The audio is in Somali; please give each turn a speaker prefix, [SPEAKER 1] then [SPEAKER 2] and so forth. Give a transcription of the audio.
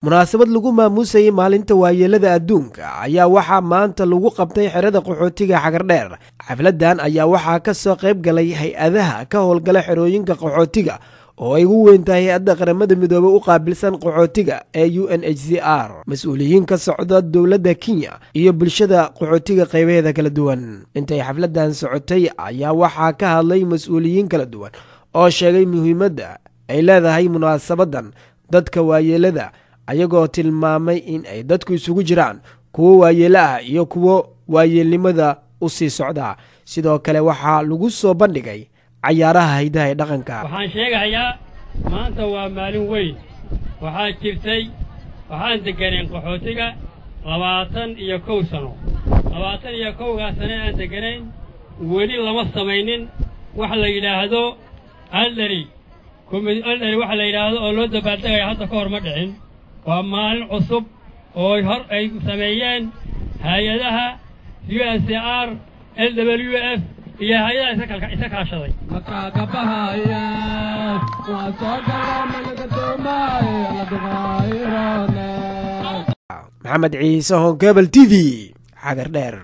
[SPEAKER 1] munaasabad lagu maamuusay maalinta waayeelada adduunka ayaa waxaa maanta lagu qabtay xerada qaxootiga Xagardheer. xafladan ayaa waxaa ka soo qayb galay hay'adaha ka howlgala xerooyinka qaxootiga oo ay ugu weyn tahay hay'adda qaramada midoobay u qaabilsan qaxootiga ee UNHCR, mas'uuliyiin ka socda dowladda Kenya iyo bulshada qaxootiga qaybaheeda kala duwan. Intay xafladan socotay ayaa waxaa ka hadlay mas'uuliyiin kala duwan oo sheegay muhiimadda ay leedahay munaasabadan dadka waayeelada, ayagoo tilmaamay in ay dadku isugu jiraan kuwo waayeelo ah iyo kuwo waayeelnimada u sii socda. Sidoo kale waxaa lagu soo bandhigay cayaaraha hidaha ee dhaqanka.
[SPEAKER 2] waxaan sheegayaa maanta waa maalin weyn. waxaa jirtay waxaan deganeen qaxootiga 21 sano. 21 sano aan deganayn weli lama samaynin wax la yiraahdo aldari waxa la yiraahdo oo loo dabaaldegay hadda ka hor ma dhicin. waa maalin cusub oo hor ay sameeyeen hay'adaha UNHCR, LWF iyo hay'adaha isa kaashaday.
[SPEAKER 1] Maxamed Ciise, Honkebel TV, Xagardheer.